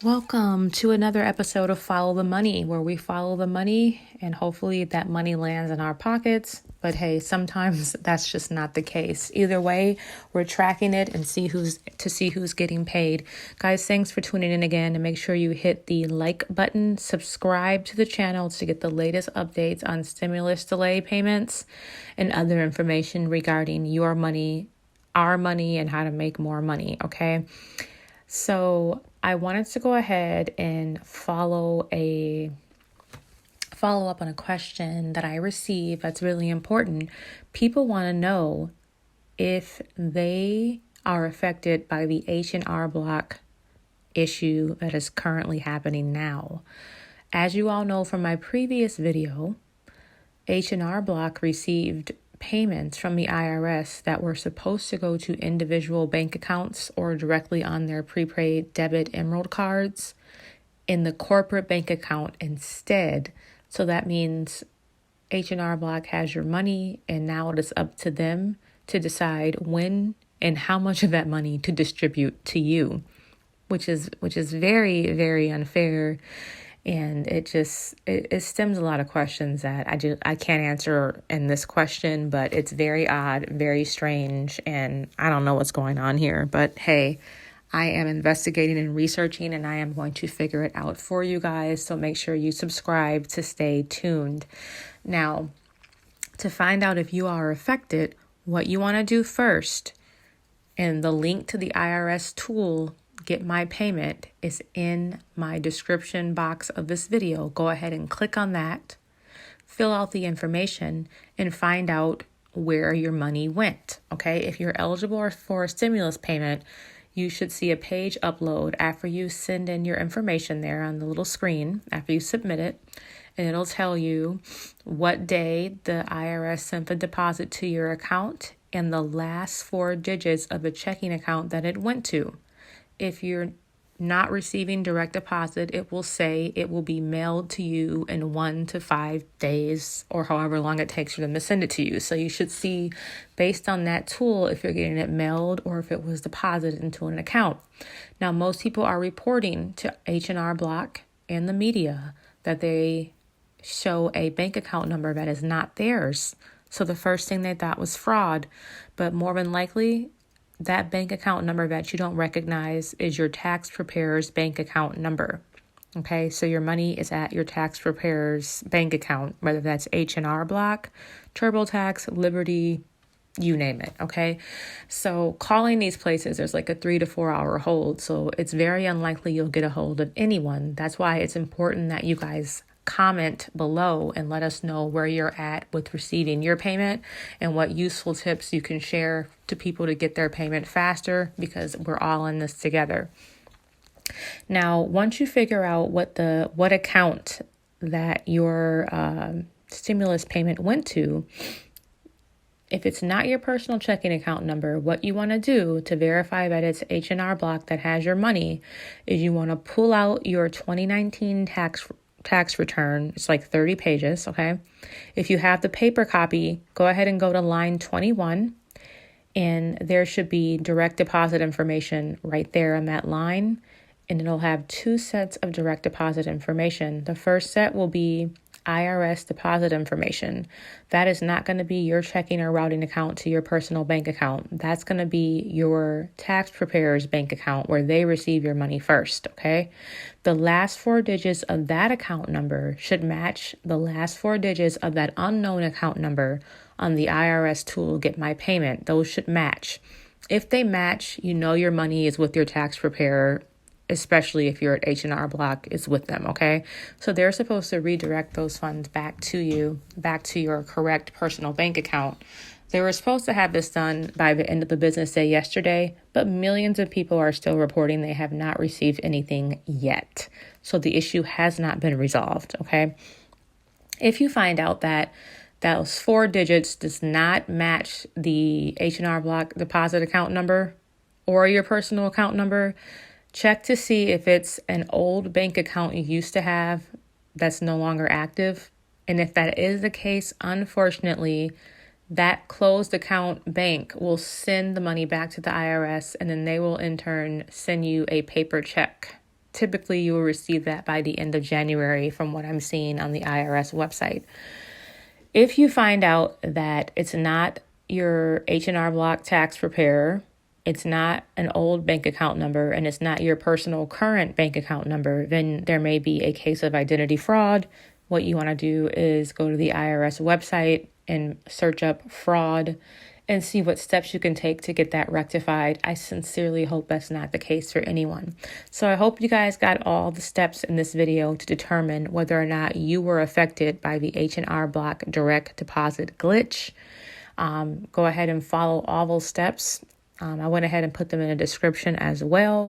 Welcome to another episode of Follow the Money, where we follow the money and hopefully that money lands in our pockets. But hey, sometimes that's just not the case. Either way, we're tracking it and see who's getting paid. Guys, thanks for tuning in again, and make sure you hit the like button, subscribe to the channel to get the latest updates on stimulus delay payments and other information regarding your money, our money, and how to make more money, okay? So I wanted to go ahead and follow up on a question that I received that's really important. People want to know if they are affected by the H&R Block issue that is currently happening now. As you all know from my previous video, H&R Block received payments from the IRS that were supposed to go to individual bank accounts or directly on their prepaid debit Emerald cards in the corporate bank account instead. So that means H&R Block has your money, and now it is up to them to decide when and how much of that money to distribute to you, which is very, very unfair. And it stems a lot of questions that I can't answer in this question, but it's very odd, very strange, and I don't know what's going on here. But hey, I am investigating and researching, and I am going to figure it out for you guys. So make sure you subscribe to stay tuned. Now, to find out if you are affected, what you want to do first, and the link to the IRS tool, Get My Payment, is in my description box of this video. Go ahead and click on that, fill out the information, and find out where your money went, okay? If you're eligible for a stimulus payment, you should see a page upload after you send in your information there on the little screen, after you submit it, and it'll tell you what day the IRS sent the deposit to your account and the last four digits of the checking account that it went to. If you're not receiving direct deposit, it will say it will be mailed to you in 1 to 5 days or however long it takes for them to send it to you. So you should see, based on that tool, if you're getting it mailed or if it was deposited into an account. Now, most people are reporting to H&R Block and the media that they show a bank account number that is not theirs. So the first thing they thought was fraud, but more than likely, that bank account number that you don't recognize is your tax preparer's bank account number. Okay, so your money is at your tax preparer's bank account, whether that's H&R Block, TurboTax, Liberty, you name it. Okay, so calling these places, there's like a 3 to 4 hour hold. So it's very unlikely you'll get a hold of anyone. That's why it's important that you guys comment below and let us know where you're at with receiving your payment and what useful tips you can share to people to get their payment faster, because we're all in this together. Now, once you figure out what account that your stimulus payment went to, if it's not your personal checking account number, what you want to do to verify that it's H&R Block that has your money is you want to pull out your 2019 tax return. It's like 30 pages, okay? If you have the paper copy, go ahead and go to line 21, and there should be direct deposit information right there on that line, and it'll have 2 sets of direct deposit information. The first set will be IRS deposit information. That is not going to be your checking or routing account to your personal bank account. That's going to be your tax preparer's bank account where they receive your money first, okay? The last 4 digits of that account number should match the last 4 digits of that unknown account number on the IRS tool, Get My Payment. Those should match. If they match, you know your money is with your tax preparer, especially if you're at H&R Block, is with them, okay? So they're supposed to redirect those funds back to you, back to your correct personal bank account. They were supposed to have this done by the end of the business day yesterday, but millions of people are still reporting they have not received anything yet. So the issue has not been resolved, okay? If you find out that those 4 digits does not match the H&R Block deposit account number or your personal account number, check to see if it's an old bank account you used to have that's no longer active. And if that is the case, unfortunately, that closed account bank will send the money back to the IRS, and then they will in turn send you a paper check typically you will receive that by the end of January from what I'm seeing on the IRS website. If you find out that it's not your H&R Block tax preparer, it's not an old bank account number, and it's not your personal current bank account number, then there may be a case of identity fraud. What you want to do is go to the IRS website and search up fraud and see what steps you can take to get that rectified. I sincerely hope that's not the case for anyone. So I hope you guys got all the steps in this video to determine whether or not you were affected by the H&R Block direct deposit glitch. Go ahead and follow all those steps. I went ahead and put them in a description as well.